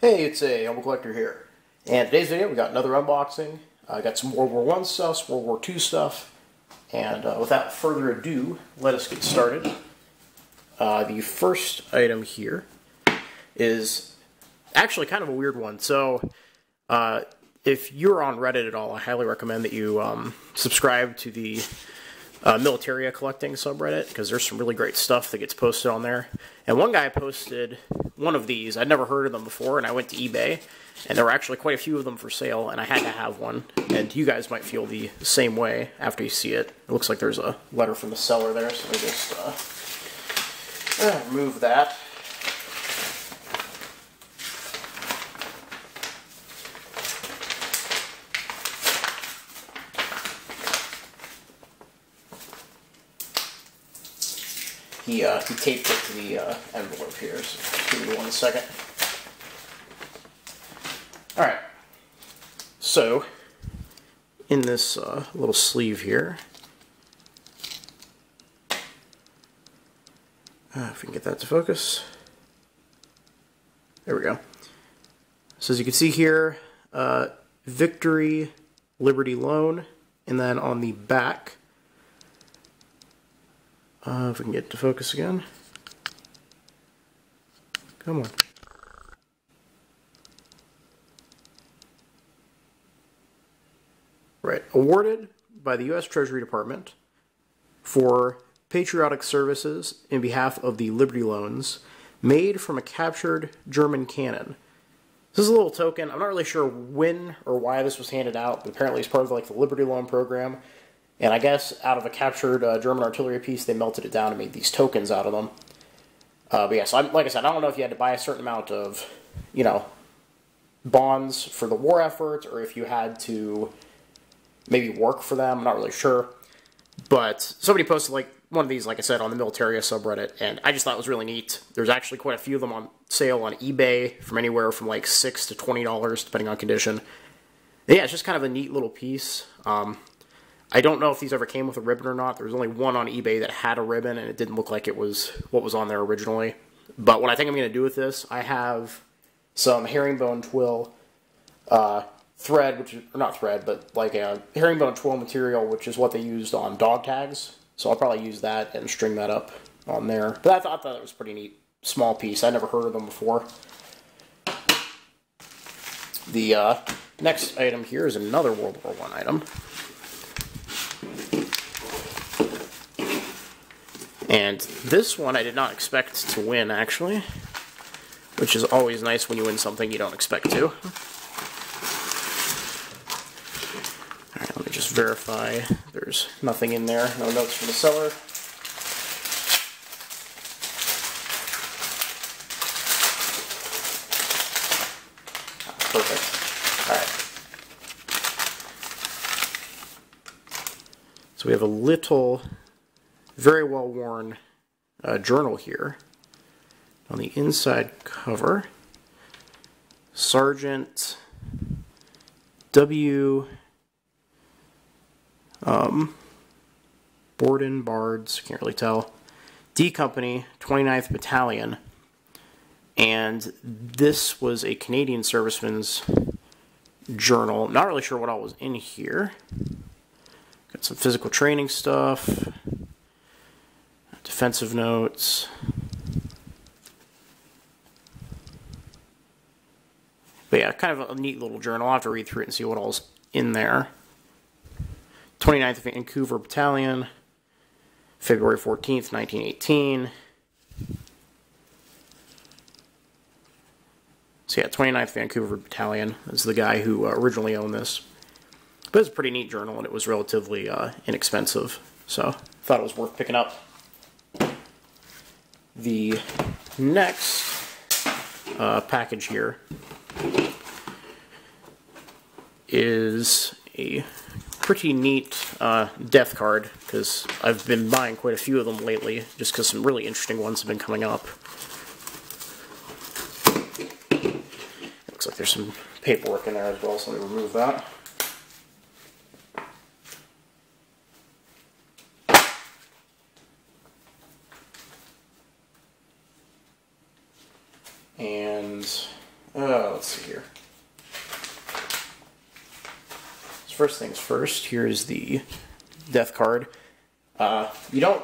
Hey, it's a Humble Collector here. And today's video, we got another unboxing. I got some World War I stuff, some World War II stuff. And without further ado, let us get started. The first item here is actually kind of a weird one. So, if you're on Reddit at all, I highly recommend that you subscribe to the Militaria collecting subreddit, because there's some really great stuff that gets posted on there. And one guy posted one of these. I'd never heard of them before, and I went to eBay, and there were actually quite a few of them for sale, and I had to have one. And you guys might feel the same way after you see it. It looks like there's a letter from the seller there, so let me just remove that. He taped it to the envelope here, so give me 1 second. Alright, so in this little sleeve here, if we can get that to focus, there we go. So as you can see here, Victory, Liberty Loan, and then on the back, if we can get it to focus again. Come on. Right. Awarded by the U.S. Treasury Department for patriotic services in behalf of the Liberty Loans, made from a captured German cannon. This is a little token. I'm not really sure when or why this was handed out, but apparently it's part of like the Liberty Loan program. And I guess out of a captured German artillery piece, they melted it down and made these tokens out of them. But yeah, so like I said, I don't know if you had to buy a certain amount of, you know, bonds for the war effort, or if you had to maybe work for them. I'm not really sure. But somebody posted like one of these, like I said, on the Militaria subreddit, and I just thought it was really neat. There's actually quite a few of them on sale on eBay from anywhere from like $6 to $20, depending on condition. And yeah, it's just kind of a neat little piece. I don't know if these ever came with a ribbon or not. There was only one on eBay that had a ribbon, and it didn't look like it was what was on there originally. But what I think I'm going to do with this, I have some herringbone twill thread, which is, or not thread, but like a herringbone twill material, which is what they used on dog tags. So I'll probably use that and string that up on there. But I thought it was a pretty neat small piece. I'd never heard of them before. The next item here is another World War I item. And this one I did not expect to win, actually, which is always nice when you win something you don't expect to. Alright, let me just verify there's nothing in there, no notes from the seller. Perfect. Alright. So we have a little, very well worn journal here. On the inside cover, Sergeant W. Borden Bards, can't really tell, D Company, 29th Battalion, and this was a Canadian serviceman's journal. Not really sure what all was in here. Got some physical training stuff, defensive notes, but yeah, kind of a neat little journal. I'll have to read through it and see what all's in there. 29th Vancouver Battalion, February 14th, 1918. So yeah, 29th Vancouver Battalion is the guy who originally owned this. But it's a pretty neat journal, and it was relatively inexpensive, so I thought it was worth picking up. The next package here is a pretty neat death card, because I've been buying quite a few of them lately, just because some really interesting ones have been coming up. Looks like there's some paperwork in there as well, so let me remove that. And Let's see here. So first things first, here's the death card. You don't...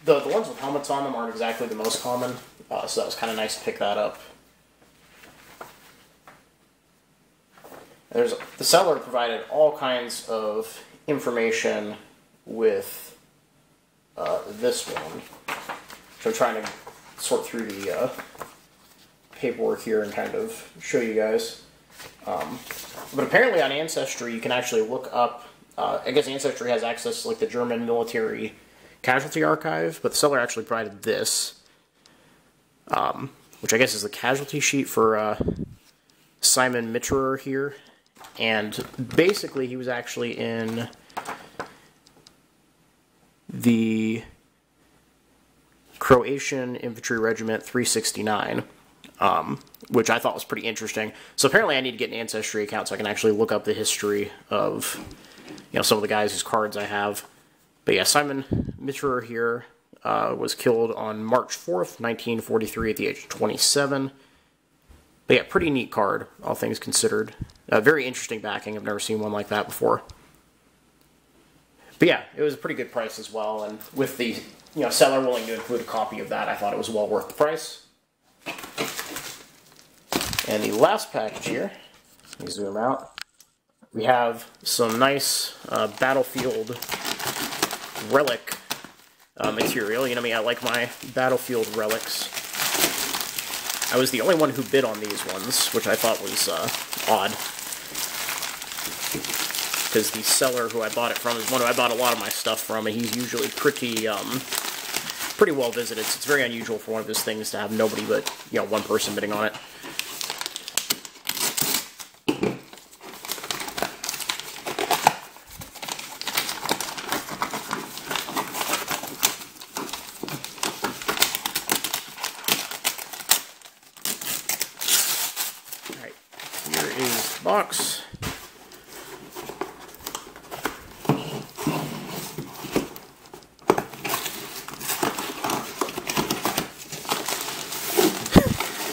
The ones with helmets on them aren't exactly the most common, so that was kind of nice to pick that up. The seller provided all kinds of information with this one. So I'm trying to sort through the paperwork here and kind of show you guys. But apparently on Ancestry you can actually look up, I guess Ancestry has access to like the German military casualty archive, but the seller actually provided this, which I guess is the casualty sheet for Simon Mitterer here. And basically he was actually in the Croatian Infantry Regiment 369, which I thought was pretty interesting. So apparently I need to get an Ancestry account so I can actually look up the history of, you know, some of the guys whose cards I have. But yeah, Simon Mitterer here was killed on March 4th, 1943 at the age of 27. But yeah, pretty neat card, all things considered. Very interesting backing. I've never seen one like that before. But yeah, it was a pretty good price as well, and with the seller willing to include a copy of that, I thought it was well worth the price. And the last package here, let me zoom out, we have some nice battlefield relic material. You know me, I like my battlefield relics. I was the only one who bid on these ones, which I thought was odd. Because the seller who I bought it from is one who I bought a lot of my stuff from, and he's usually pretty well visited. So it's very unusual for one of his things to have nobody but, you know, one person bidding on it. Alright, here is the box.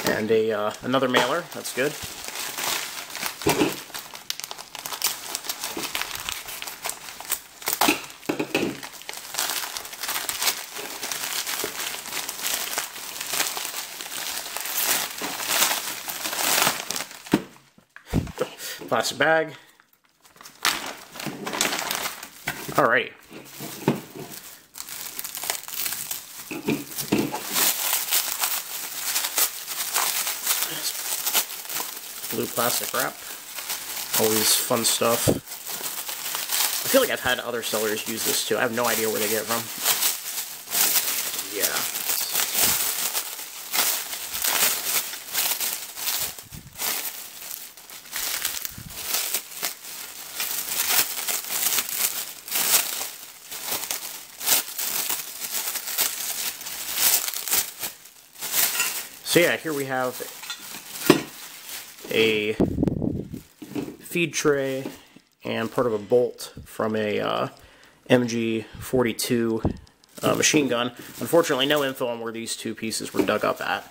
And another mailer, that's good. Plastic bag. Alrighty. Blue plastic wrap. Always fun stuff. I feel like I've had other sellers use this too. I have no idea where they get it from. Yeah. So yeah, here we have a feed tray and part of a bolt from a MG42 machine gun. Unfortunately, no info on where these two pieces were dug up at.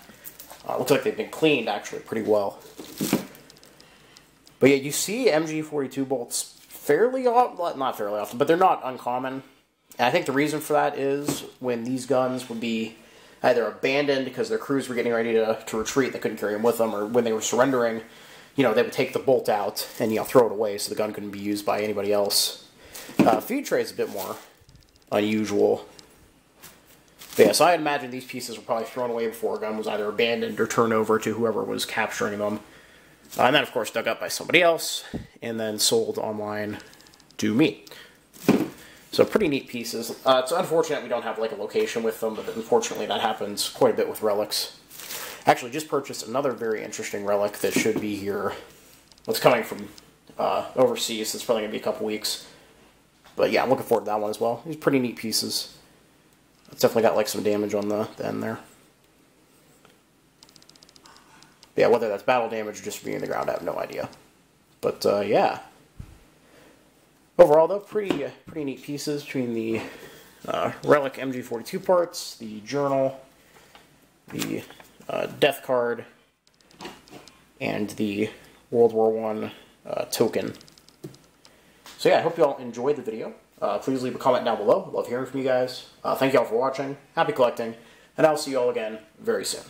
Looks like they've been cleaned actually pretty well. But yeah, you see MG42 bolts fairly often, well, not fairly often, but they're not uncommon. And I think the reason for that is when these guns would be either abandoned because their crews were getting ready to retreat, they couldn't carry them with them, or when they were surrendering, you know, they would take the bolt out and, you know, throw it away so the gun couldn't be used by anybody else. Feed tray is a bit more unusual. But yeah, so I imagine these pieces were probably thrown away before a gun was either abandoned or turned over to whoever was capturing them. And then, of course, dug up by somebody else and then sold online to me. So pretty neat pieces. It's unfortunate we don't have like a location with them, but unfortunately that happens quite a bit with relics. Actually, just purchased another very interesting relic that should be here. It's coming from overseas, so it's probably going to be a couple weeks. But yeah, I'm looking forward to that one as well. These are pretty neat pieces. It's definitely got like some damage on the end there. But yeah, whether that's battle damage or just being in the ground, I have no idea. But yeah. Overall, though, pretty neat pieces between the relic MG42 parts, the journal, the death card, and the World War I token. So yeah, I hope you all enjoyed the video. Please leave a comment down below. Love hearing from you guys. Thank you all for watching. Happy collecting. And I'll see you all again very soon.